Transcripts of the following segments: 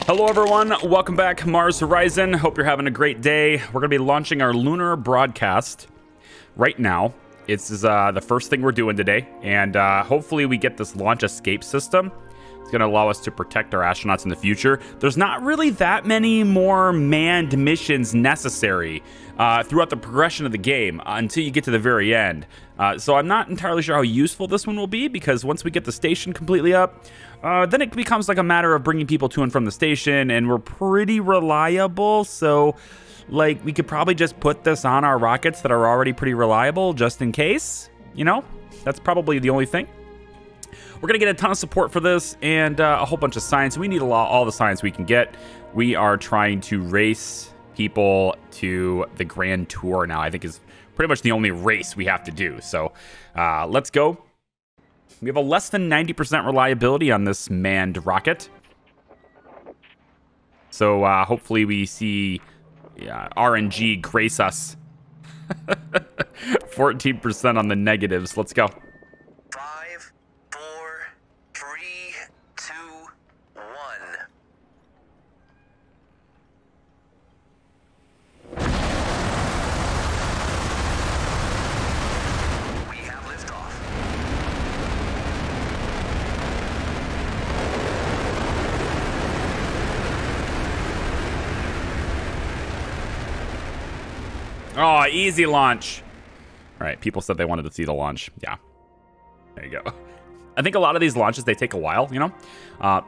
Hello everyone, welcome back Mars Horizon. Hope you're having a great day. We're going to be launching our lunar broadcast right now. This is the first thing we're doing today, and hopefully we get this launch escape system. It's going to allow us to protect our astronauts in the future. There's not really that many more manned missions necessary throughout the progression of the game until you get to the very end. So I'm not entirely sure how useful this one will be, because once we get the station completely up, then it becomes like a matter of bringing people to and from the station, and we're pretty reliable, so like we could probably just put this on our rockets that are already pretty reliable just in case, you know? That's probably the only thing. We're going to get a ton of support for this and a whole bunch of science. We need all the science we can get. We are trying to race people to the Grand Tour now. I think is pretty much the only race we have to do. So let's go. We have a less than 90% reliability on this manned rocket. So hopefully we see RNG grace us. 14% on the negatives. Let's go. 5, 4, 3, 2, 1. We have liftoff. Oh, easy launch. All right, people said they wanted to see the launch. Yeah, there you go. I think a lot of these launches, they take a while, you know?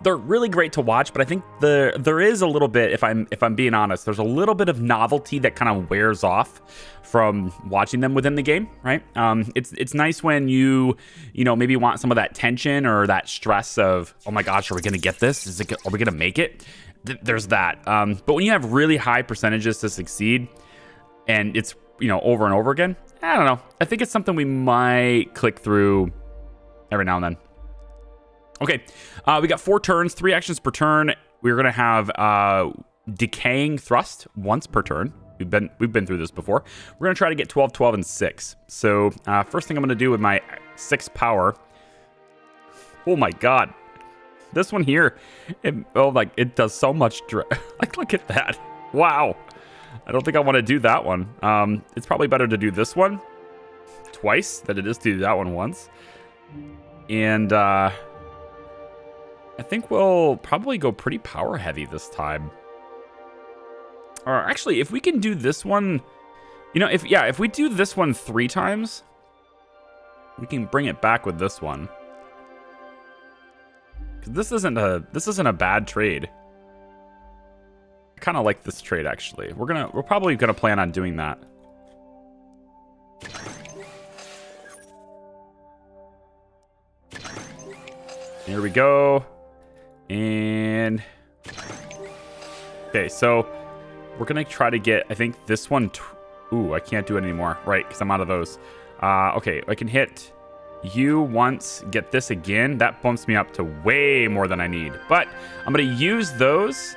They're really great to watch, but I think there is a little bit, if I'm being honest, there's a little bit of novelty that kind of wears off from watching them within the game, right? It's nice when you know, maybe want some of that tension or that stress of, oh my gosh, are we gonna get this? Are we gonna make it? There's that. But when you have really high percentages to succeed, and it's, you know, over and over again, I don't know. I think it's something we might click through every now and then. Okay, we got 4 turns, 3 actions per turn. We're gonna have decaying thrust once per turn. We've been through this before. We're gonna try to get 12, 12, and 6. So first thing I'm gonna do with my 6 power. Oh my god, this one here, it does so much. Like, look at that! Wow. I don't think I want to do that one. It's probably better to do this one twice than it is to do that one once. And I think we'll probably go pretty power heavy this time. Or actually, if we can do this one, you know, if we do this one 3 times, we can bring it back with this one. 'Cause this isn't a bad trade. Kind of like this trade, actually. We're probably gonna plan on doing that. Here we go. And okay, so we're gonna try to get, I think this one. Ooh, I can't do it anymore, right? Because I'm out of those. Okay, I can hit you once, get this again. That bumps me up to way more than I need. But I'm gonna use those.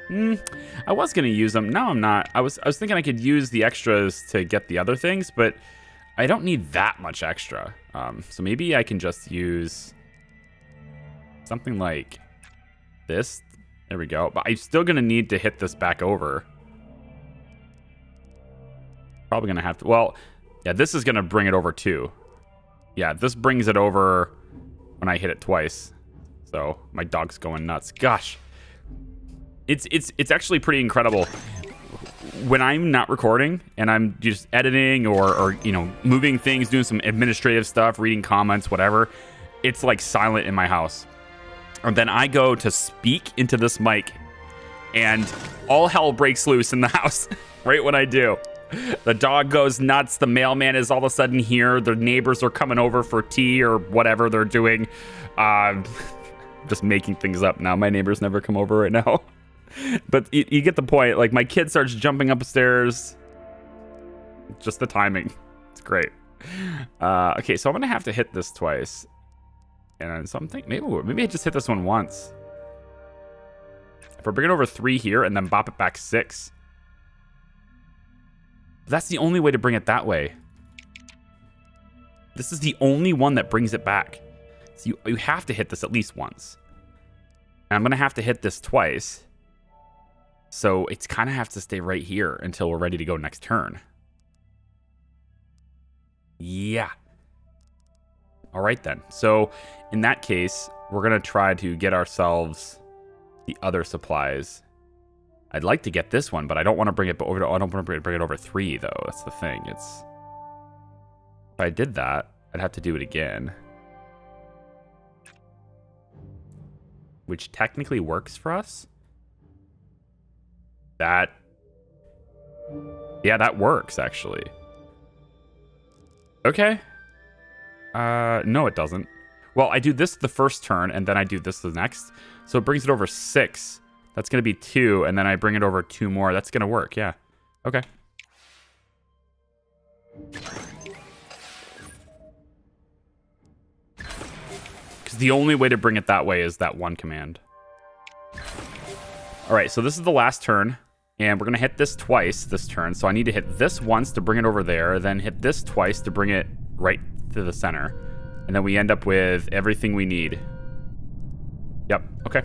I was gonna use them. Now I'm not. I was thinking I could use the extras to get the other things, but I don't need that much extra. So maybe I can just use something like this. There we go. But I'm still gonna need to hit this back over. Probably gonna have to. Well, yeah, this is gonna bring it over too. Yeah, this brings it over when I hit it twice. So my dog's going nuts. Gosh. It's actually pretty incredible when I'm not recording and I'm just editing or you know, moving things, doing some administrative stuff, reading comments, whatever. It's like silent in my house. And then I go to speak into this mic and all hell breaks loose in the house right when I do. The dog goes nuts. The mailman is all of a sudden here. The neighbors are coming over for tea or whatever they're doing. Just making things up now. My neighbors never come over right now. But you get the point. Like, my kid starts jumping upstairs. Just the timing. It's great. Okay, so I'm gonna have to hit this twice. And something, maybe I just hit this one once. If we're bringing over 3 here and then bop it back 6. That's the only way to bring it that way. This is the only one that brings it back. So you have to hit this at least once. I'm going to have to hit this twice. So it's kind of have to stay right here until we're ready to go next turn. Yeah. All right, then. So in that case, we're going to try to get ourselves the other supplies. I'd like to get this one, but I don't want to bring it over to, I don't want to bring it over 3, though. That's the thing. If I did that, I'd have to do it again. Which technically works for us. Yeah, that works, actually. Okay. No, it doesn't. Well, I do this the first turn, and then I do this the next. So it brings it over 6. That's going to be 2, and then I bring it over 2 more. That's going to work, yeah. Okay. Because the only way to bring it that way is that one command. All right, so this is the last turn, and we're going to hit this twice this turn. So I need to hit this once to bring it over there, then hit this twice to bring it right to the center. And then we end up with everything we need. Yep, okay.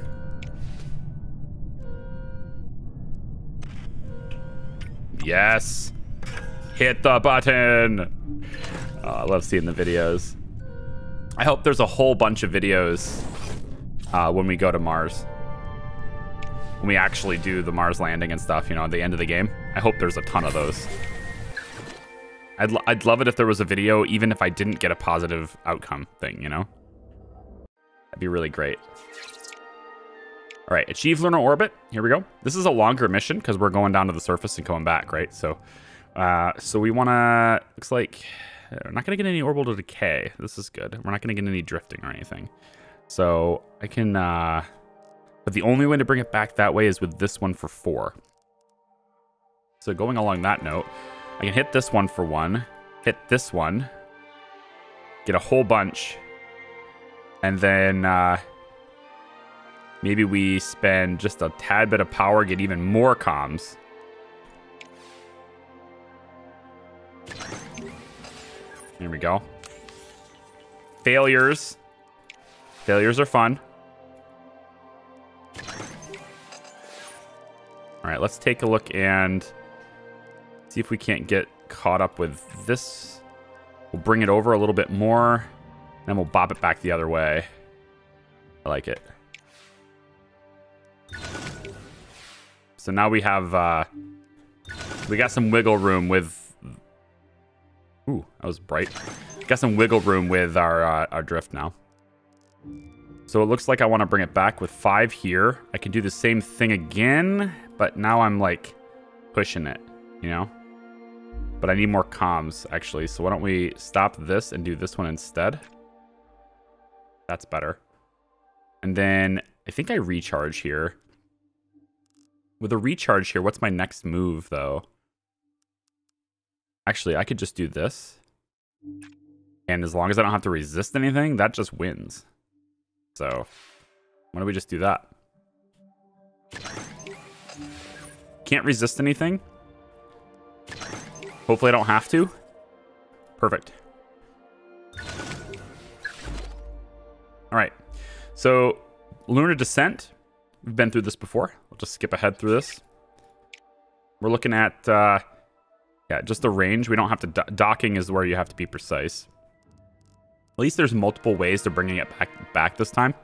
Yes. Hit the button. Oh, I love seeing the videos. I hope there's a whole bunch of videos when we go to Mars. When we actually do the Mars landing and stuff, you know, at the end of the game. I hope there's a ton of those. I'd love it if there was a video, even if I didn't get a positive outcome thing, you know? That'd be really great. All right, achieve lunar orbit. Here we go. This is a longer mission because we're going down to the surface and going back, right? So, we want to. Looks like we're not going to get any orbital decay. This is good. We're not going to get any drifting or anything. So I can. But the only way to bring it back that way is with this one for 4. So going along that note, I can hit this one for 1, hit this one, get a whole bunch, and then maybe we spend just a tad bit of power, get even more comms. There we go. Failures. Failures are fun. All right, let's take a look and see if we can't get caught up with this. We'll bring it over a little bit more, and then we'll bob it back the other way. I like it. So now we have, we got some wiggle room with, ooh, that was bright. Got some wiggle room with our drift now. So it looks like I want to bring it back with 5 here. I can do the same thing again, but now I'm like pushing it, you know? But I need more comms, actually. So why don't we stop this and do this one instead? That's better. And then I think I recharge here. With a recharge here, what's my next move, though? Actually, I could just do this. And as long as I don't have to resist anything, that just wins. So, why don't we just do that? Can't resist anything. Hopefully I don't have to. Perfect. All right. So, Lunar Descent. We've been through this before. We'll just skip ahead through this. We're looking at, yeah, just the range. We don't have to... docking is where you have to be precise. At least there's multiple ways to bringing it back this time.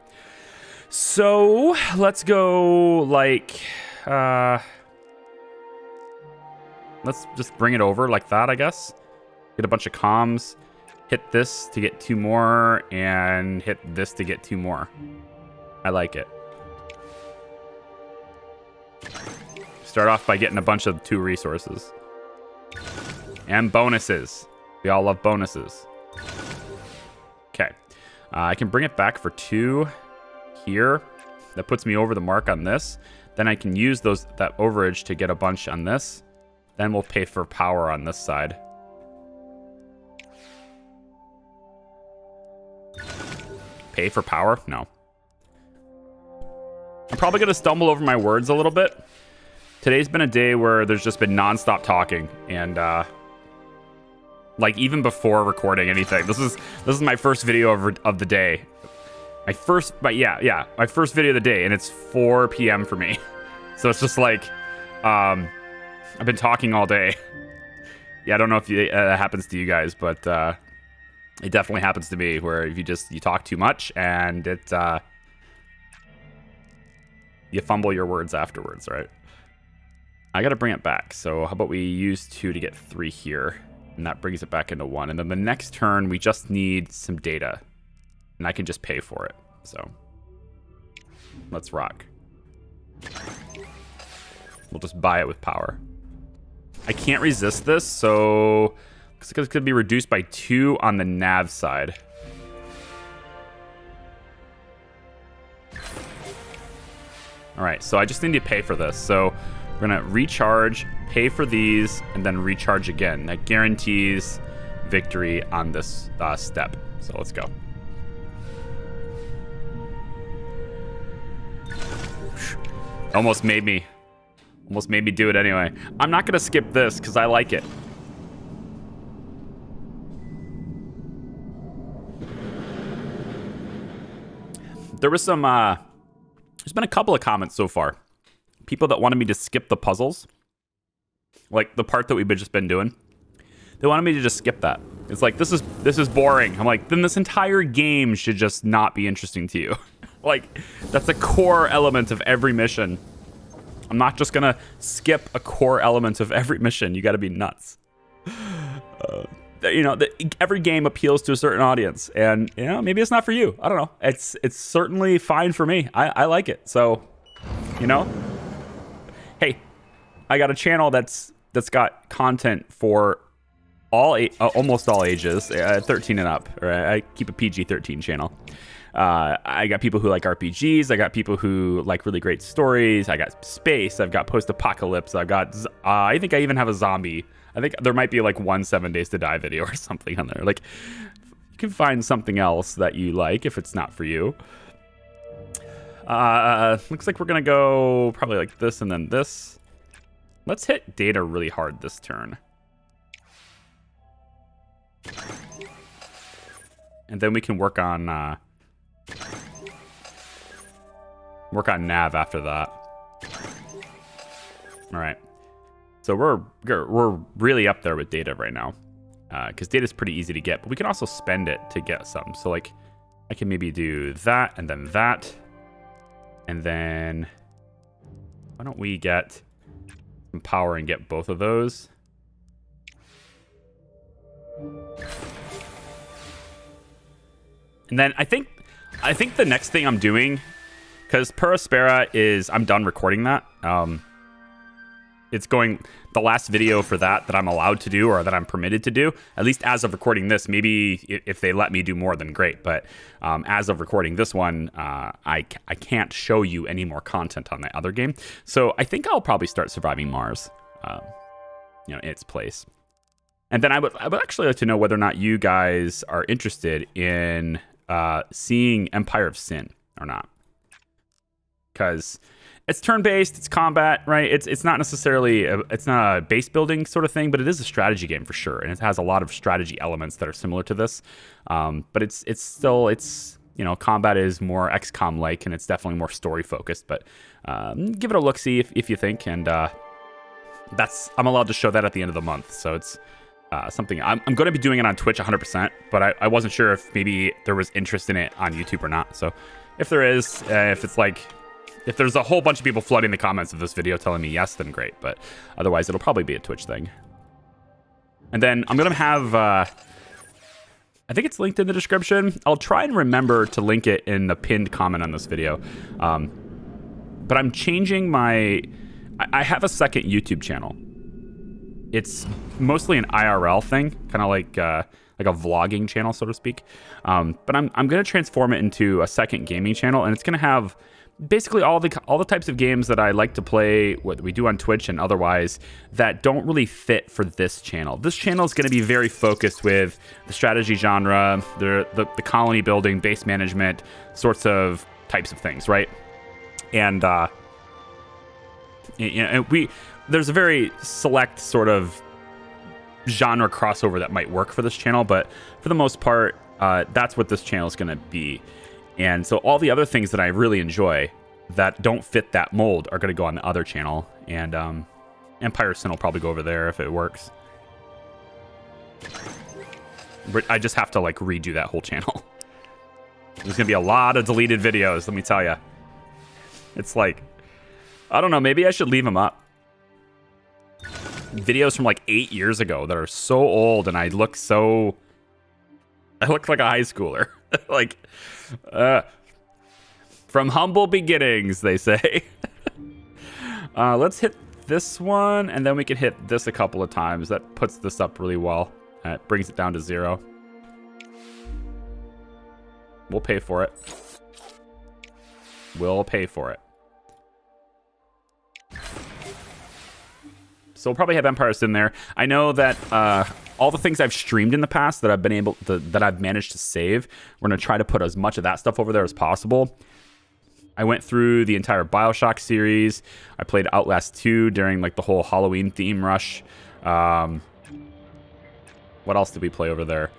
So, let's go, like... let's just bring it over like that, I guess. Get a bunch of comms. Hit this to get 2 more, and hit this to get 2 more. I like it. Start off by getting a bunch of 2 resources. And bonuses. We all love bonuses. Okay. I can bring it back for 2 here. That puts me over the mark on this. Then I can use that overage to get a bunch on this. Then we'll pay for power on this side. Pay for power? No. I'm probably going to stumble over my words a little bit. Today's been a day where there's just been nonstop talking, and like even before recording anything, this is my first video of the day, my first video of the day, and it's 4 p.m. for me. So it's just like, I've been talking all day. Yeah, I don't know if it happens to you guys, but it definitely happens to me, where if you talk too much and it you fumble your words afterwards, right? I got to bring it back. So how about we use 2 to get 3 here, and that brings it back into 1. And then the next turn, we just need some data, and I can just pay for it. So let's rock. We'll just buy it with power. I can't resist this, so it's going to be reduced by 2 on the nav side. All right, so I just need to pay for this. So we're going to recharge, pay for these, and then recharge again. That guarantees victory on this step. So let's go. Almost made me do it anyway. I'm not going to skip this because I like it. There was some... there's been a couple of comments so far. People that wanted me to skip the puzzles. Like the part that we've just been doing. They wanted me to just skip that. It's like, this is boring. I'm like, then this entire game should just not be interesting to you. Like, that's a core element of every mission. I'm not just gonna skip a core element of every mission. You gotta be nuts. You know, every game appeals to a certain audience, and you know, maybe it's not for you. I don't know. It's certainly fine for me. I like it. So, you know, hey, I got a channel that's got content for almost all ages, 13 and up. Right? I keep a PG-13 channel. I got people who like RPGs. I got people who like really great stories. I got space. I've got post-apocalypse. I've got, I think I even have a zombie. I think there might be like one 7 Days to Die video or something on there. Like, you can find something else that you like if it's not for you. Looks like we're going to go probably like this and then this. Let's hit data really hard this turn. And then we can work on nav after that. All right. So we're really up there with data right now, because data is pretty easy to get, but we can also spend it to get some. So like, I can maybe do that and then that, and then why don't we get some power and get both of those? And then I think the next thing I'm doing, because Perispera is, I'm done recording that. It's going, the last video for that I'm allowed to do, or that I'm permitted to do, at least as of recording this. Maybe if they let me do more, then great. But as of recording this one, I can't show you any more content on the other game. So I think I'll probably start Surviving Mars, you know, in its place. And then I would actually like to know whether or not you guys are interested in seeing Empire of Sin or not. Because it's turn-based, it's combat, right? It's not necessarily, it's not a base building sort of thing, but it is a strategy game for sure. And it has a lot of strategy elements that are similar to this. But it's still, you know, combat is more XCOM-like, and it's definitely more story-focused. But give it a look-see if you think. And I'm allowed to show that at the end of the month. So it's something, I'm going to be doing it on Twitch 100%, but I wasn't sure if maybe there was interest in it on YouTube or not. So if there is, if it's like, if there's a whole bunch of people flooding the comments of this video telling me yes, then great. But otherwise, it'll probably be a Twitch thing. And then I'm going to have, I think it's linked in the description. I'll try and remember to link it in the pinned comment on this video. But I'm changing I have a second YouTube channel. It's mostly an IRL thing, kind of like a vlogging channel, so to speak. But I'm going to transform it into a second gaming channel, and it's going to have basically all the types of games that I like to play, what we do on Twitch and otherwise, that don't really fit for this channel. This channel is going to be very focused with the strategy genre, the colony building, base management, sorts of types of things, right? And you know, there's a very select sort of genre crossover that might work for this channel, but for the most part, that's what this channel is going to be. And so all the other things that I really enjoy that don't fit that mold are going to go on the other channel. And Empire Sin will probably go over there if it works. But I just have to like redo that whole channel. There's going to be a lot of deleted videos, let me tell you. It's like, I don't know, maybe I should leave them up. Videos from like 8 years ago that are so old and I look like a high schooler. Like, from humble beginnings, they say. Let's hit this one, and then we can hit this a couple of times. That puts this up really well. It brings it down to 0. We'll pay for it. We'll pay for it. So we'll probably have Empire Sin there. I know that all the things I've streamed in the past that I've been able to, that I've managed to save, we're gonna try to put as much of that stuff over there as possible. I went through the entire BioShock series. I played Outlast 2 during like the whole Halloween theme rush. What else did we play over there?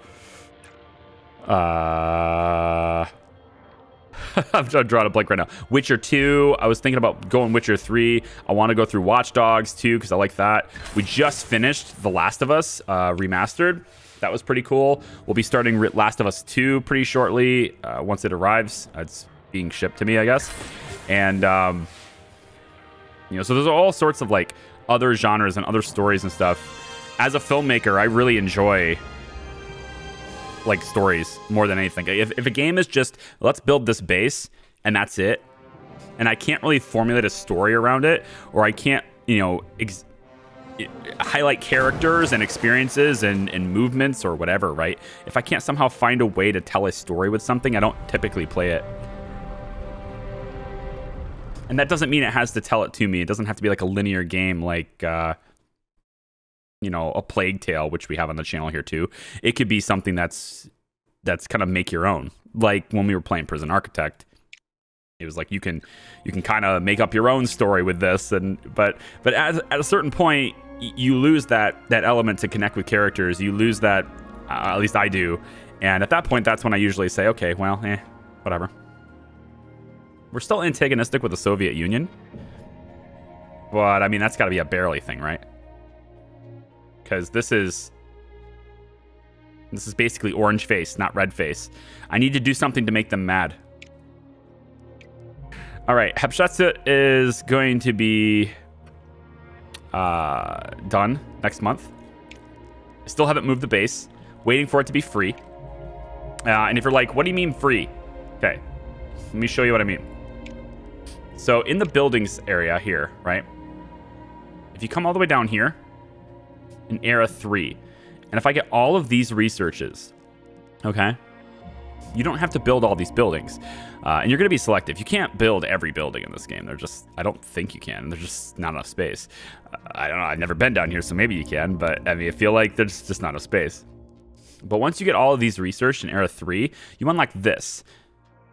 I'm drawing a blank right now. Witcher 2. I was thinking about going Witcher 3. I want to go through Watch Dogs 2 because I like that. We just finished The Last of Us remastered. That was pretty cool. We'll be starting Last of Us 2 pretty shortly once it arrives. It's being shipped to me, I guess. And you know, so there's all sorts of like other genres and other stories and stuff. As a filmmaker, I really enjoy like stories more than anything. If a game is just let's build this base and that's it, and I can't really formulate a story around it, or I can't, you know, highlight characters and experiences and movements or whatever, right? If I can't somehow find a way to tell a story with something, I don't typically play it. And that doesn't mean it has to tell it to me. It doesn't have to be like a linear game like you know, a Plague Tale, which we have on the channel here too. It could be something that's kind of make your own. Like when we were playing Prison Architect, it was like you can kind of make up your own story with this. And but at a certain point, you lose that element to connect with characters. You lose that, at least I do. And at that point, that's when I usually say, okay, well, whatever. We're still antagonistic with the Soviet Union, but I mean that's got to be a barely thing, right? Because this is basically orange face, not red face. I need to do something to make them mad. All right, Hepshtetsa is going to be done next month. I still haven't moved the base. Waiting for it to be free. And if you're like, what do you mean free? Okay, let me show you what I mean. So in the buildings area here, right? If you come all the way down here, in Era 3. And if I get all of these researches, okay, you don't have to build all these buildings. And you're going to be selective. You can't build every building in this game. They're just, I don't think you can. There's just not enough space. I don't know. I've never been down here, so maybe you can. But I mean, I feel like there's just not enough space. But once you get all of these researched in Era 3, you unlock this,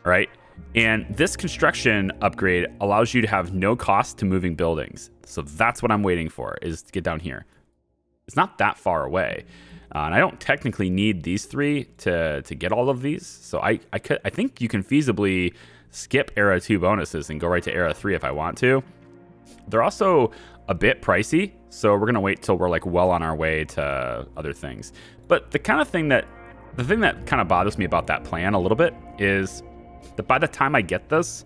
all right? And this construction upgrade allows you to have no cost to moving buildings. So that's what I'm waiting for, is to get down here. It's not that far away, and I don't technically need these 3 to get all of these. So I think you can feasibly skip Era 2 bonuses and go right to Era 3 if I want to. They're also a bit pricey, so we're gonna wait till we're like well on our way to other things. But the thing that kind of bothers me about that plan a little bit is that by the time I get this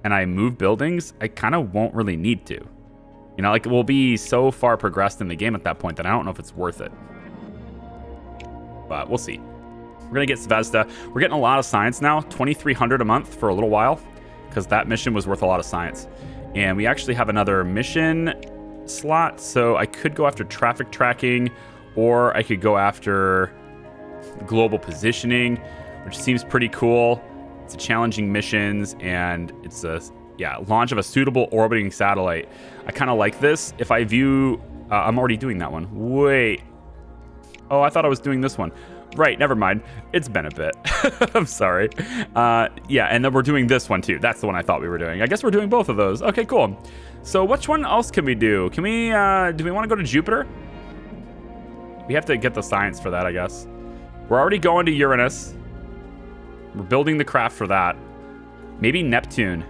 and I move buildings, I kind of won't really need to. You know, like we'll be so far progressed in the game at that point that I don't know if it's worth it. But we'll see. We're going to get Zvezda. We're getting a lot of science now, 2,300 a month for a little while, because that mission was worth a lot of science. And we actually have another mission slot, so I could go after traffic tracking, or I could go after global positioning, which seems pretty cool. It's a challenging missions, and it's a launch of a suitable orbiting satellite. I kind of like this. If I view, I'm already doing that one. Wait. Oh, I thought I was doing this one. Right, never mind. It's been a bit. I'm sorry. Yeah, and then we're doing this one too. That's the one I thought we were doing. I guess we're doing both of those. Okay, cool. So which one else can we do? Can we, do we want to go to Jupiter? We have to get the science for that, I guess. We're already going to Uranus. We're building the craft for that. Maybe Neptune.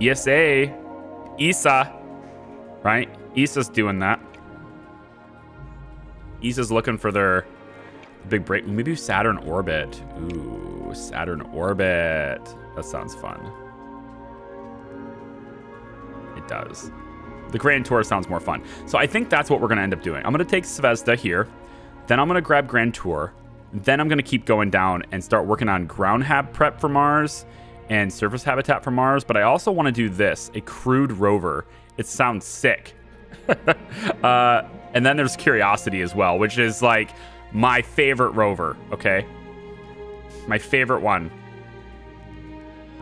ESA. ESA. Right? ESA's doing that. ESA's looking for their big break. Maybe Saturn orbit. Ooh, Saturn orbit. That sounds fun. It does. The Grand Tour sounds more fun. So I think that's what we're going to end up doing. I'm going to take Zvezda here. Then I'm going to grab Grand Tour. Then I'm going to keep going down and start working on ground hab prep for Mars and surface habitat for Mars. But I also want to do this, a crewed rover. It sounds sick. And then there's Curiosity as well, which is like my favorite rover, okay? My favorite one.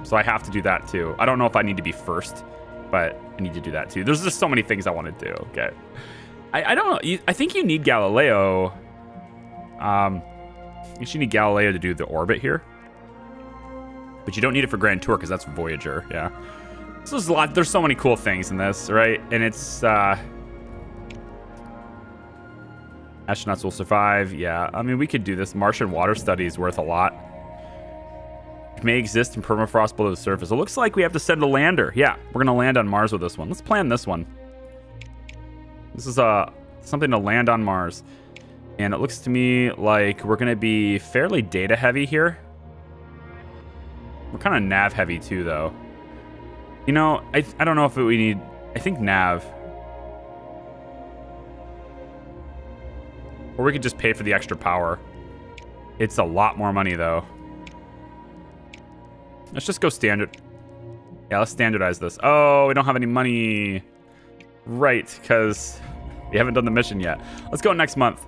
So I have to do that too. I don't know if I need to be first, but I need to do that too. There's just so many things I want to do, okay? I don't know. I think you need Galileo. You need Galileo to do the orbit here. But you don't need it for Grand Tour because that's Voyager, yeah. So there's a lot. There's so many cool things in this, right? And it's astronauts will survive. Yeah, I mean, we could do this. Martian water study is worth a lot. It may exist in permafrost below the surface. It looks like we have to send a lander. Yeah, we're gonna land on Mars with this one. Let's plan this one. This is something to land on Mars, and it looks to me like we're gonna be fairly data heavy here. We're kind of nav heavy too, though. You know, I don't know if we need... I think nav. Or we could just pay for the extra power. It's a lot more money, though. Let's just go standard. Yeah, let's standardize this. Oh, we don't have any money. Right, because we haven't done the mission yet. Let's go next month.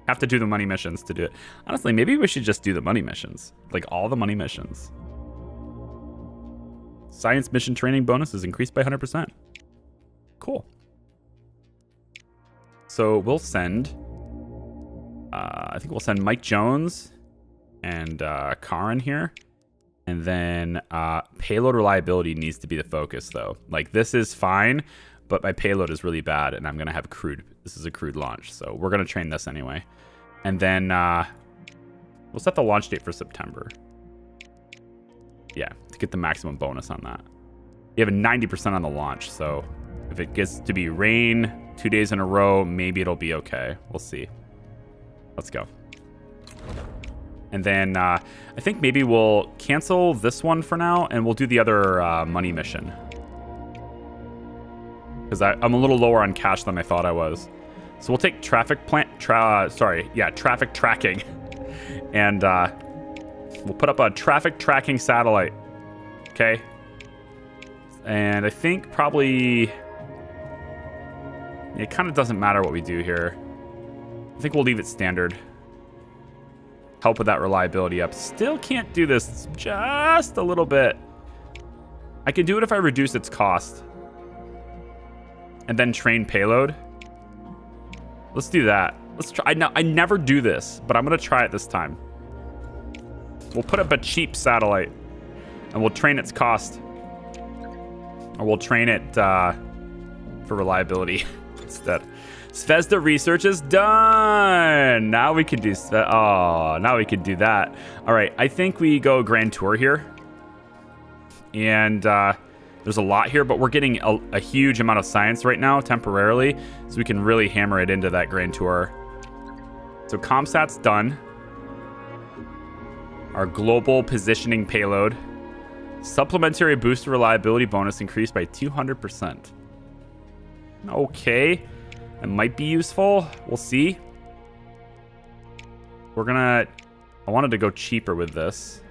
Have to do the money missions to do it. Honestly, maybe we should just do the money missions. Like, all the money missions. Science mission training bonus is increased by 100%. Cool. So we'll send... I think we'll send Mike Jones and Karin here. And then payload reliability needs to be the focus, though. Like, this is fine, but my payload is really bad, and I'm going to have crewed... This is a crewed launch, so we're going to train this anyway. And then we'll set the launch date for September. Yeah, to get the maximum bonus on that. You have a 90% on the launch, so if it gets to be rain 2 days in a row, maybe it'll be okay. We'll see. Let's go. And then I think maybe we'll cancel this one for now, and we'll do the other money mission. Because I'm a little lower on cash than I thought I was. So we'll take traffic traffic tracking. And we'll put up a traffic tracking satellite. Okay. And I think probably... It kind of doesn't matter what we do here. I think we'll leave it standard. Help with that reliability up. Still can't do this just a little bit. I can do it if I reduce its cost. And then train payload. Let's do that. Let's try. I never do this, but I'm going to try it this time. We'll put up a cheap satellite. And we'll train its cost. Or we'll train it for reliability instead. Zvezda research is done. Now we can do... now we can do that. All right, I think we go Grand Tour here. And there's a lot here, but we're getting a huge amount of science right now, temporarily. So we can really hammer it into that Grand Tour. So ComSat's done. Our global positioning payload. Supplementary booster reliability bonus increased by 200%. Okay. It might be useful. We'll see. We're gonna... I wanted to go cheaper with this.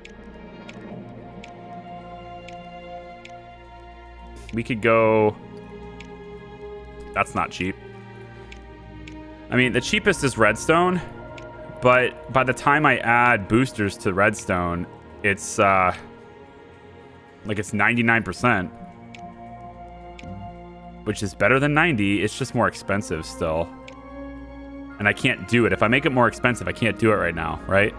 We could go... That's not cheap. I mean, the cheapest is Redstone. But by the time I add boosters to Redstone, it's... like it's 99%. Which is better than 90. It's just more expensive still. And I can't do it. If I make it more expensive, I can't do it right now, right?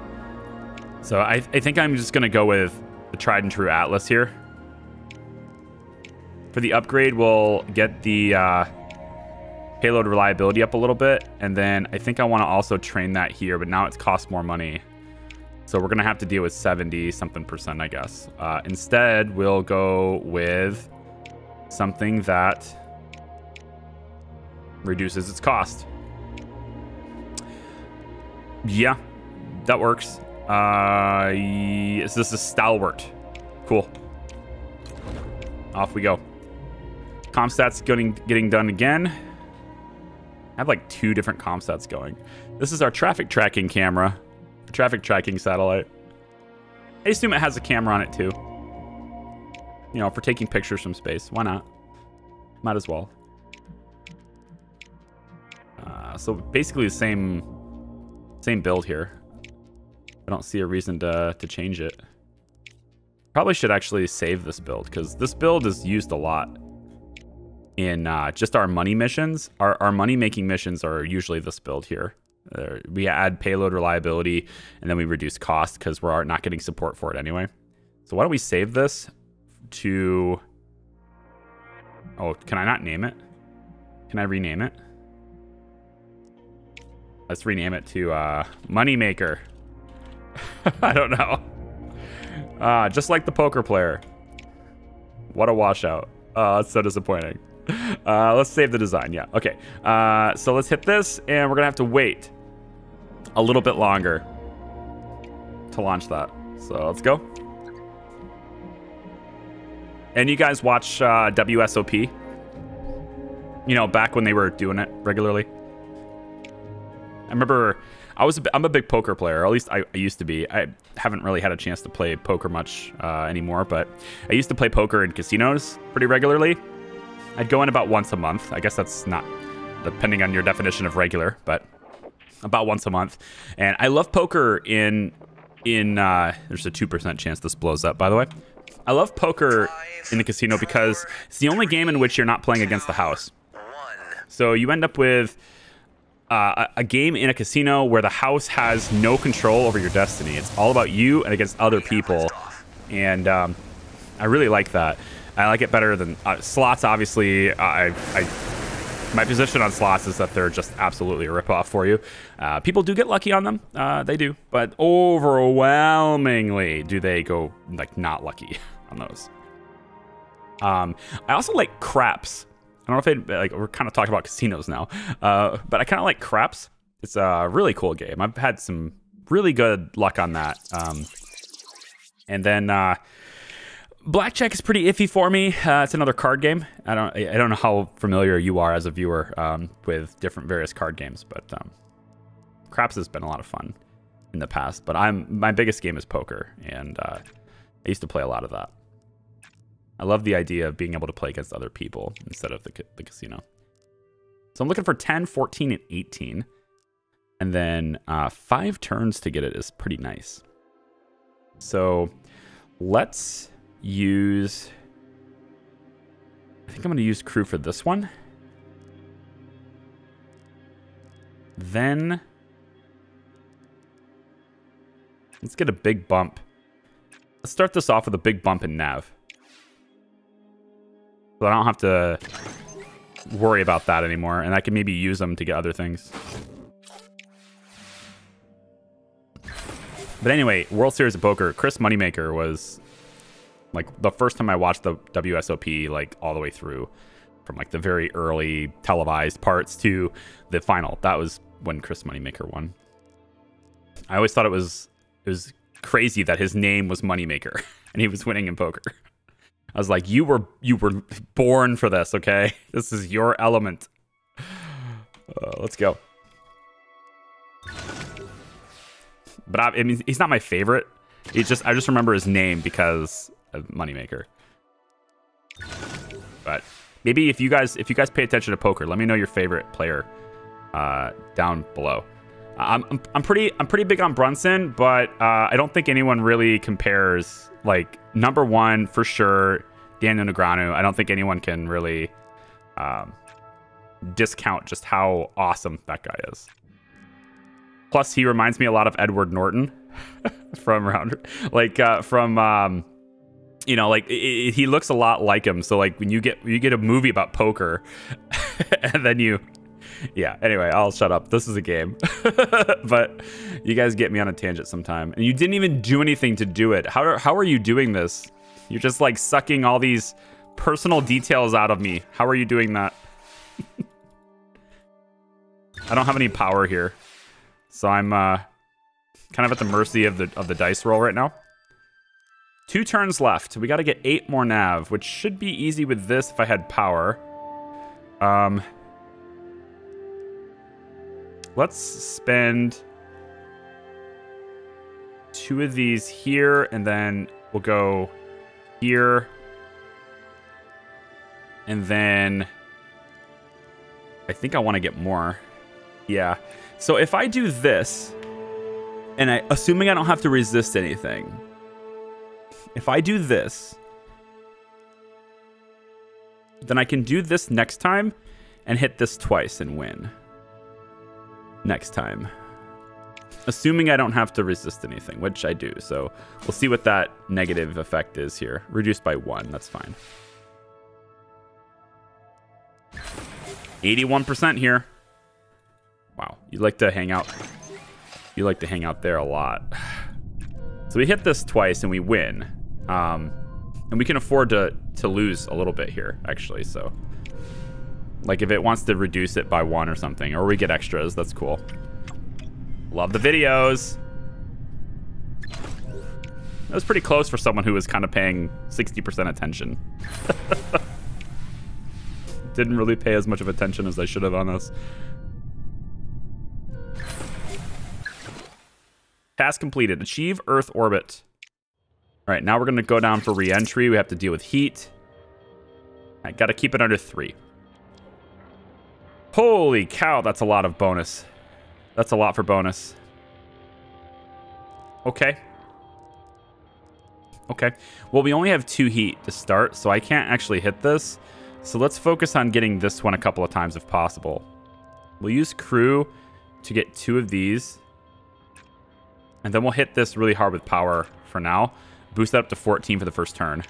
So I think I'm just going to go with the tried and true Atlas here. For the upgrade, we'll get the payload reliability up a little bit. And then I think I want to also train that here, but now it costs more money. So we're going to have to deal with 70-something%, I guess. Instead, we'll go with something that reduces its cost. Yeah, that works. This is Stalwart. Cool. Off we go. Comstats getting done again. I have like 2 different comstats going. This is our traffic tracking camera. Traffic tracking satellite. I assume it has a camera on it too. You know, for taking pictures from space. Why not? Might as well. So basically the same build here. I don't see a reason to change it. Probably should actually save this build, because this build is used a lot in just our money missions. Our money-making missions are usually this build here. We add payload reliability, and then we reduce cost because we're not getting support for it anyway. So why don't we save this to... Oh, can I not name it? Can I rename it? Let's rename it to Moneymaker. I don't know. Just like the poker player. What a washout. That's so disappointing. Let's save the design. Yeah, okay. So let's hit this, and we're going to have to wait a little bit longer to launch that. So let's go. And you guys watch WSOP? You know, back when they were doing it regularly? I remember I'm a big poker player, or at least I used to be. I haven't really had a chance to play poker much anymore, but I used to play poker in casinos pretty regularly. I'd go in about once a month. I guess that's not, depending on your definition of regular, but about once a month. And I love poker in there's a 2% chance this blows up, by the way. I love poker in the casino because it's the only game in which you're not playing against the house. So you end up with a game in a casino where the house has no control over your destiny. It's all about you and against other people. And I really like that. I like it better than slots, obviously. My position on slots is that they're just absolutely a ripoff for you. People do get lucky on them. They do. But overwhelmingly do they go like not lucky on those. I also like craps. I don't know if like we're kind of talking about casinos now, but I kind of like craps. It's a really cool game. I've had some really good luck on that. And then Blackjack is pretty iffy for me. It's another card game. I don't know how familiar you are as a viewer with different various card games, but craps has been a lot of fun in the past. But my biggest game is poker, and I used to play a lot of that. I love the idea of being able to play against other people instead of the casino. So I'm looking for 10, 14, and 18. And then 5 turns to get it is pretty nice. So let's use... I think I'm going to use crew for this one. Then let's get a big bump. Let's start this off with a big bump in nav. So I don't have to worry about that anymore, and I can maybe use them to get other things. But anyway, World Series of Poker, Chris Moneymaker was like the first time I watched the WSOP like all the way through, from like the very early televised parts to the final. That was when Chris Moneymaker won. I always thought it was crazy that his name was Moneymaker and he was winning in poker. I was like, you were born for this, okay? This is your element. Let's go. But I mean, he's not my favorite. I just remember his name because of Moneymaker. But maybe if you guys pay attention to poker, let me know your favorite player down below. I'm pretty big on Brunson, but I don't think anyone really compares. Like number one for sure, Daniel Negreanu. I don't think anyone can really discount just how awesome that guy is. Plus, he reminds me a lot of Edward Norton from around, like you know, like he looks a lot like him. So like when you get a movie about poker, and then you Yeah, anyway, I'll shut up. This is a game. But you guys get me on a tangent sometime. And you didn't even do anything to do it. How are you doing this? You're just like sucking all these personal details out of me. How are you doing that? I don't have any power here. So I'm kind of at the mercy of the dice roll right now. 2 turns left. We got to get 8 more nav, which should be easy with this if I had power. Let's spend 2 of these here, and then we'll go here. And then I think I want to get more. Yeah. So if I do this, and assuming I don't have to resist anything, if I do this, then I can do this next time and hit this twice and win. Next time. Assuming I don't have to resist anything, which I do. So we'll see what that negative effect is here. Reduced by 1, that's fine. 81% here. Wow, you like to hang out. You like to hang out there a lot. So we hit this twice and we win. And we can afford to lose a little bit here, actually. So, like if it wants to reduce it by 1 or something, or we get extras, that's cool. Love the videos. That was pretty close for someone who was kind of paying 60% attention. Didn't really pay as much of attention as I should have on this. Task completed. Achieve Earth orbit. All right, now we're going to go down for re-entry. We have to deal with heat. I got to keep it under 3. Holy cow, that's a lot of bonus. That's a lot for bonus. Okay. Okay. Well, we only have 2 heat to start, so I can't actually hit this. So let's focus on getting this one a couple of times if possible. We'll use crew to get 2 of these. And then we'll hit this really hard with power for now. Boost that up to 14 for the first turn.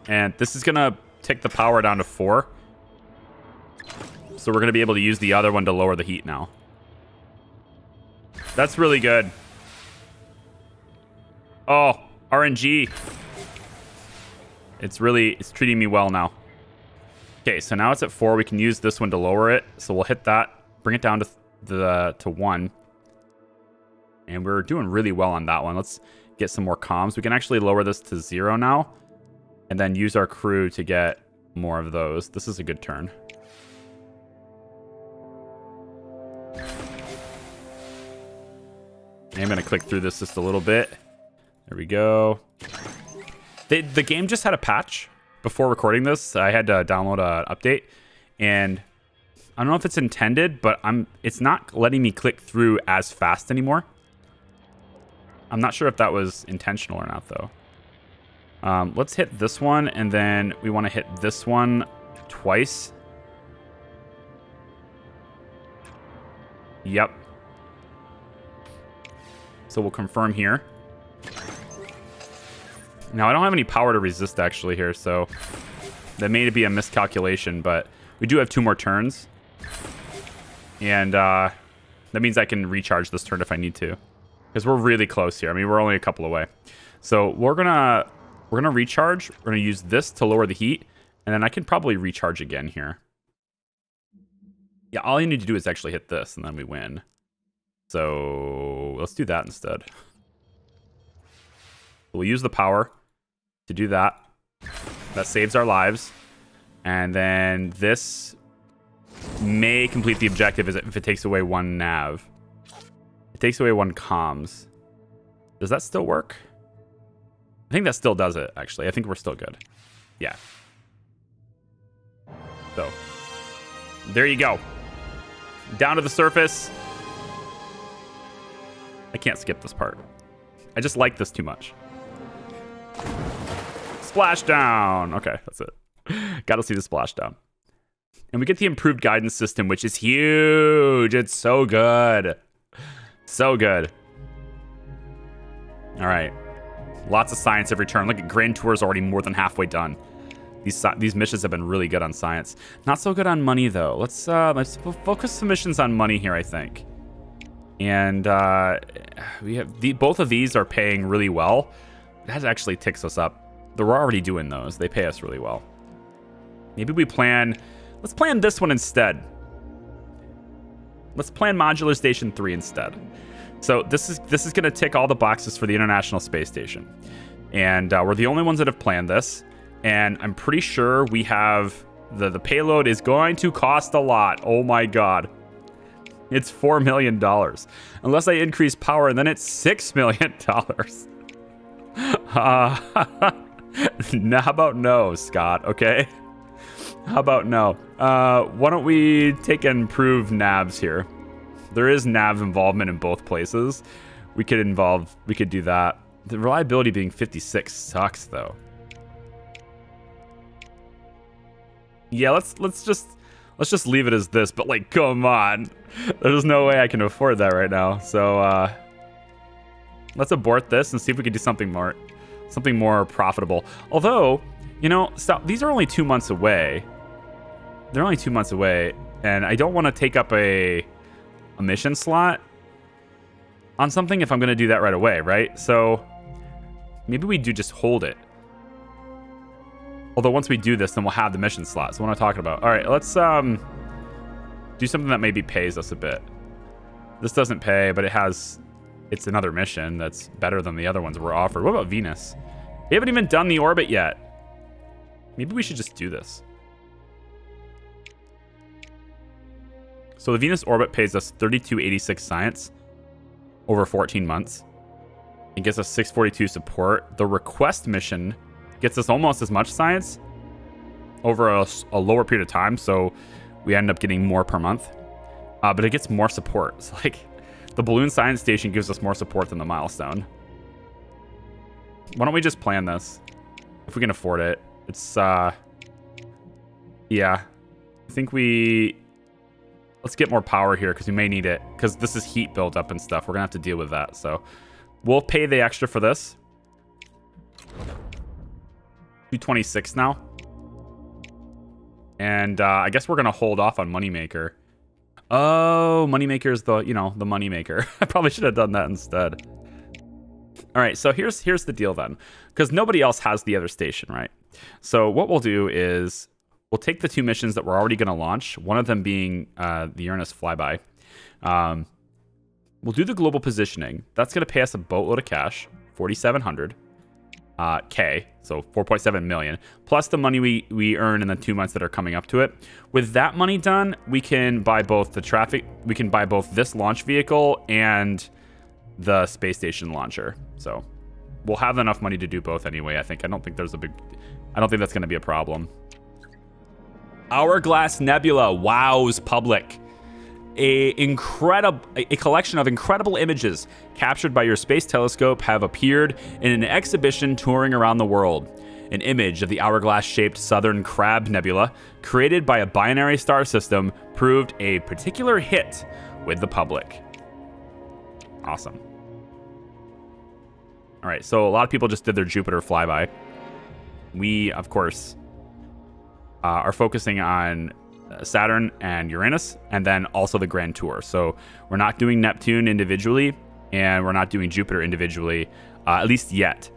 And this is going to take the power down to 4. So we're going to be able to use the other one to lower the heat now. That's really good. Oh, RNG. It's treating me well now. Okay, so now it's at 4. We can use this one to lower it. So we'll hit that, bring it down to 1. And we're doing really well on that one. Let's get some more comms. We can actually lower this to 0 now. And then use our crew to get more of those. This is a good turn. I'm going to click through this just a little bit. There we go. The game just had a patch before recording this. I had to download an update. And I don't know if it's intended, but it's not letting me click through as fast anymore. I'm not sure if that was intentional or not, though. Let's hit this one, and then we want to hit this one twice. Yep. So we'll confirm here. Now, I don't have any power to resist, actually, here, so that may be a miscalculation, but we do have 2 more turns. And that means I can recharge this turn if I need to. Because we're really close here. I mean, we're only a couple away. So we're gonna recharge. We're gonna use this to lower the heat, and then I can probably recharge again here. Yeah, all you need to do is actually hit this, and then we win. So let's do that instead. We'll use the power to do that. That saves our lives. And then this may complete the objective if it takes away 1 nav. It takes away 1 comms. Does that still work? I think that still does it, actually. I think we're still good. Yeah. So, there you go. Down to the surface. I can't skip this part. I just like this too much. Splashdown. Okay, that's it. Gotta see the splashdown. And we get the improved guidance system, which is huge. It's so good. So good. All right. Lots of science every turn. Look at Grand Tour's already more than halfway done. These missions have been really good on science. Not so good on money though. Let's focus some missions on money here, I think. And we have both of these are paying really well. That actually ticks us up. We're already doing those. They pay us really well. Maybe we plan. Let's plan this one instead. Let's plan Modular Station 3 instead. So this is going to tick all the boxes for the International Space Station, and we're the only ones that have planned this. And I'm pretty sure we have the payload is going to cost a lot. Oh my god. It's $4 million. Unless I increase power, and then it's $6 million. How about no, Scott, okay? How about no? Why don't we take and improve navs here? There is nav involvement in both places. We could do that. The reliability being 56 sucks though. Yeah, let's just leave it as this, but like, come on. There's no way I can afford that right now. So let's abort this and see if we can do something more profitable. Although, you know, these are only 2 months away. They're only 2 months away, and I don't want to take up a mission slot on something if I'm going to do that right away, right? So maybe we do just hold it. Although once we do this, then we'll have the mission slots. What am I talking about? All right, let's do something that maybe pays us a bit. This doesn't pay, but it's another mission that's better than the other ones we're offered. What about Venus? We haven't even done the orbit yet. Maybe we should just do this. So the Venus orbit pays us 3286 science over 14 months. It gets us 642 support. The request mission gets us almost as much science over a lower period of time, so we end up getting more per month. But it gets more support. It's like the balloon science station gives us more support than the milestone. Why don't we just plan this if we can afford it? It's yeah, I think let's get more power here because we may need it, because this is heat build up and stuff. We're gonna have to deal with that, so we'll pay the extra for this. 226 now. And I guess we're going to hold off on Moneymaker. Oh, Moneymaker is the Moneymaker. I probably should have done that instead. All right, so here's the deal then. Because nobody else has the other station, right? So what we'll do is we'll take the 2 missions that we're already going to launch, one of them being the Uranus flyby. We'll do the global positioning. That's going to pay us a boatload of cash, 4,700. K, so 4.7 million, plus the money we earn in the 2 months that are coming up to it. With that money done, we can buy both this launch vehicle and the space station launcher. So we'll have enough money to do both anyway. I don't think that's going to be a problem. Hourglass Nebula wows public. A collection of incredible images captured by your space telescope have appeared in an exhibition touring around the world. An image of the hourglass-shaped Southern Crab Nebula, created by a binary star system, proved a particular hit with the public. Awesome. All right, so a lot of people just did their Jupiter flyby. We, of course, are focusing on Saturn and Uranus, and then also the Grand Tour. So we're not doing Neptune individually, and we're not doing Jupiter individually, at least yet.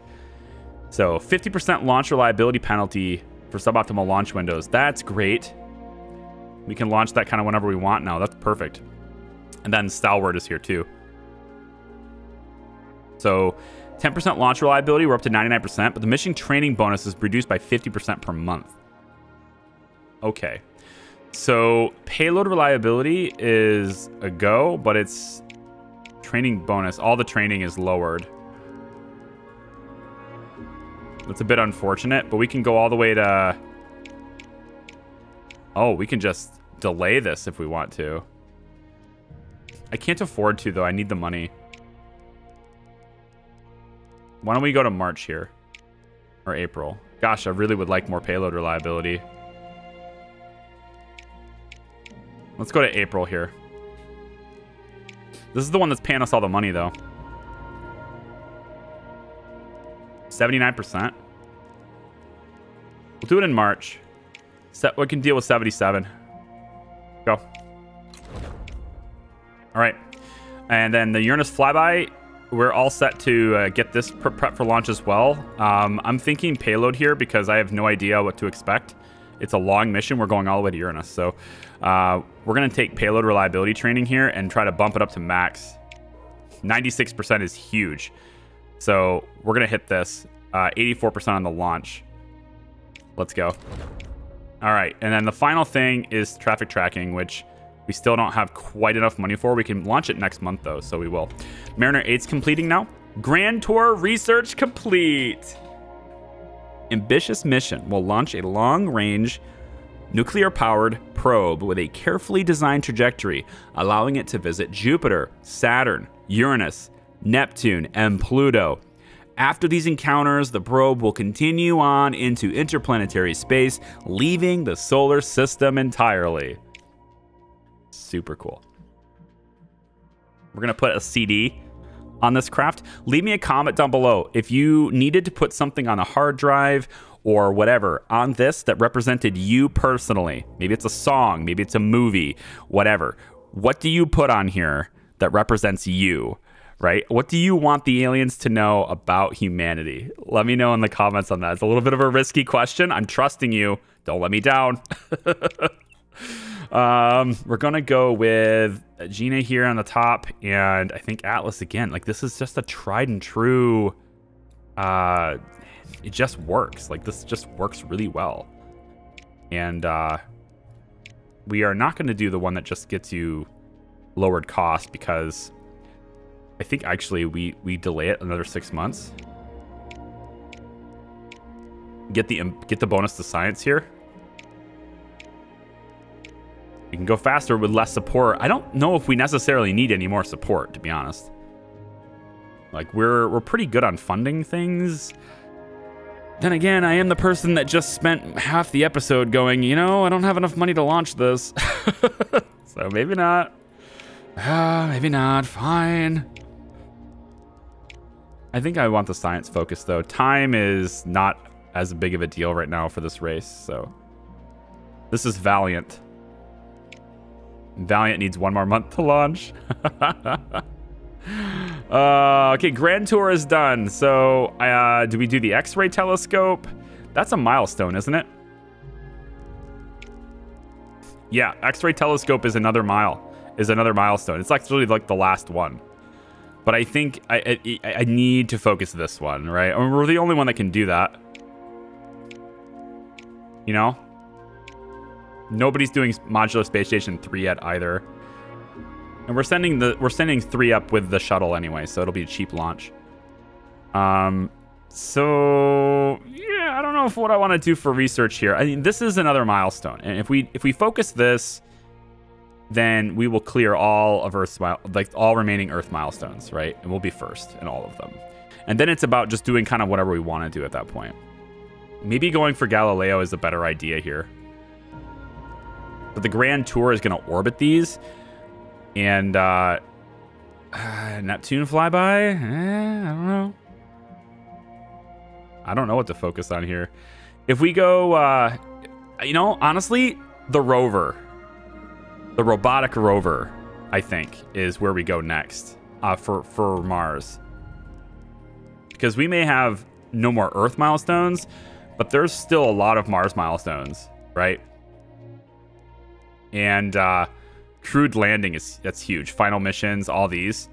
So 50% launch reliability penalty for suboptimal launch windows. That's great. We can launch that kind of whenever we want now. That's perfect. And then Stalwart is here too. So 10% launch reliability, we're up to 99%, but the mission training bonus is reduced by 50% per month. Okay. So payload reliability is a go, but it's training bonus. All the training is lowered. That's a bit unfortunate, but we can go all the way to... Oh, we can just delay this if we want to. I can't afford to, though. I need the money. Why don't we go to March here? Or April. Gosh, I really would like more payload reliability. Let's go to April here. This is the one that's paying us all the money, though. 79%. We'll do it in March. We can deal with 77. Go. All right. And then the Uranus flyby, we're all set to get this prep for launch as well. I'm thinking payload here because I have no idea what to expect. It's a long mission. We're going all the way to Uranus. So we're going to take payload reliability training here and try to bump it up to max. 96% is huge. So we're going to hit this. 84% on the launch. Let's go. All right. And then the final thing is traffic tracking, which we still don't have quite enough money for. We can launch it next month, though, so we will. Mariner 8's completing now. Grand Tour research complete. Ambitious mission will launch a long-range, nuclear-powered probe with a carefully designed trajectory, allowing it to visit Jupiter, Saturn, Uranus, Neptune, and Pluto. After these encounters, the probe will continue on into interplanetary space, leaving the solar system entirely. Super cool. We're going to put a CD on this craft. Leave me a comment down below if you needed to put something on a hard drive or whatever on this that represented you personally. Maybe it's a song, maybe it's a movie, whatever. What do you put on here that represents you, right? What do you want the aliens to know about humanity? Let me know in the comments on that. It's a little bit of a risky question. I'm trusting you. Don't let me down. We're gonna go with Gina here on the top, and I think Atlas again. Like, this is just a tried and true. It just works. Like, this just works really well. And we are not going to do the one that just gets you lowered cost, because I think actually we delay it another 6 months. Get the bonus to science here. We can go faster with less support. I don't know if we necessarily need any more support, to be honest. Like, we're pretty good on funding things. Then again, I am the person that just spent half the episode going, you know, I don't have enough money to launch this. So maybe not. Maybe not. Fine. I think I want the science focus, though. Time is not as big of a deal right now for this race, so. This is Valiant. Valiant needs 1 more month to launch. Okay, Grand Tour is done. So, do we do the X-ray telescope? That's a milestone, isn't it? Yeah, X-ray telescope is another milestone. It's actually like the last one. But I think I need to focus this one, right? I mean, we're the only one that can do that. You know? Nobody's doing Modular Space Station 3 yet either. And we're sending 3 up with the shuttle anyway, so it'll be a cheap launch. So yeah, I don't know what I want to do for research here. I mean, this is another milestone. And if we focus this, then we will clear all of Earth's all remaining Earth milestones, right? And we'll be first in all of them. And then it's about just doing kind of whatever we want to do at that point. Maybe going for Galileo is a better idea here. But the Grand Tour is going to orbit these. And Neptune flyby? I don't know. I don't know what to focus on here. If we go, you know, honestly, the rover. The robotic rover, I think, is where we go next for Mars. Because we may have no more Earth milestones, but there's still a lot of Mars milestones, right? And crewed landing that's huge. Final missions, all these,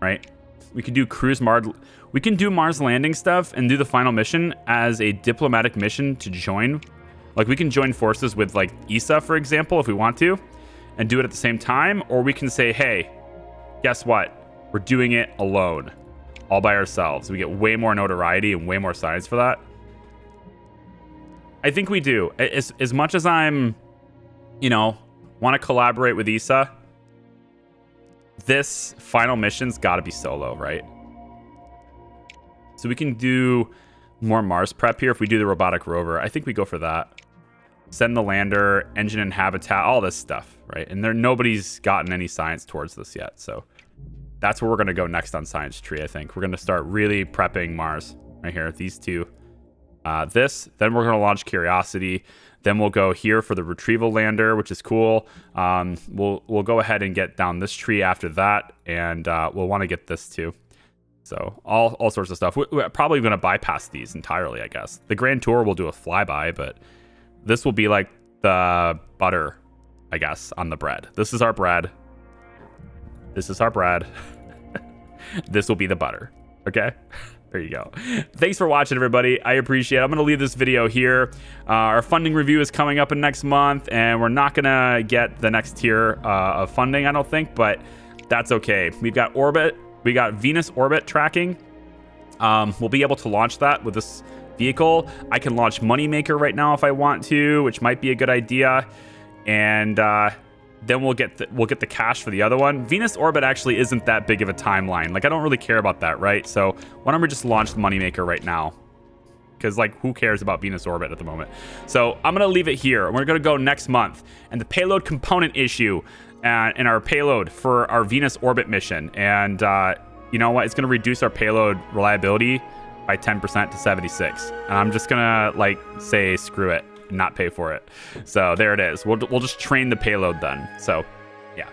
right? We can do Mars. We can do Mars landing stuff and do the final mission as a diplomatic mission to join. Like, we can join forces with like ESA, for example, if we want to, and do it at the same time. Or we can say, hey, guess what? We're doing it alone, all by ourselves. We get way more notoriety and way more science for that. I think we do. As much as I'm, you know, want to collaborate with ESA, this final mission's got to be solo, right? So we can do more Mars prep here if we do the robotic rover. I think we go for that. Send the lander, engine and habitat, all this stuff, right? And nobody's gotten any science towards this yet, so that's where we're going to go next on Science Tree, I think. We're going to start really prepping Mars right here. These two this. Then we're going to launch Curiosity. Then we'll go here for the retrieval lander, which is cool. We'll go ahead and get down this tree after that, and we'll want to get this too. So all sorts of stuff. We're probably going to bypass these entirely, I guess. The Grand Tour will do a flyby, but this will be like the butter, I guess, on the bread. This is our bread. This is our bread. This will be the butter. Okay? There you go. Thanks for watching, everybody. I appreciate it. I'm going to leave this video here. Our funding review is coming up in next month, and we're not going to get the next tier of funding, I don't think, but that's okay. We've got orbit. We got Venus orbit tracking. We'll be able to launch that with this vehicle. I can launch Moneymaker right now if I want to, which might be a good idea. And then we'll get the cash for the other one. Venus orbit actually isn't that big of a timeline. Like, I don't really care about that, right? So why don't we just launch the Moneymaker right now? Because, like, who cares about Venus orbit at the moment? So I'm gonna leave it here. We're gonna go next month, and the payload component issue in our payload for our Venus orbit mission. And you know what? It's gonna reduce our payload reliability by 10% to 76. And I'm just gonna like say screw it. Not pay for it. So there it is. We'll just train the payload then. So yeah,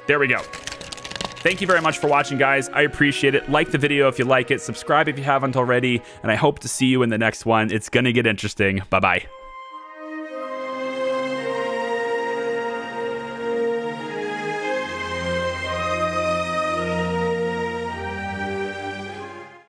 there we go. Thank you very much for watching, guys. I appreciate it. Like the video if you like it. Subscribe if you haven't already. And I hope to see you in the next one. It's gonna get interesting. Bye-bye.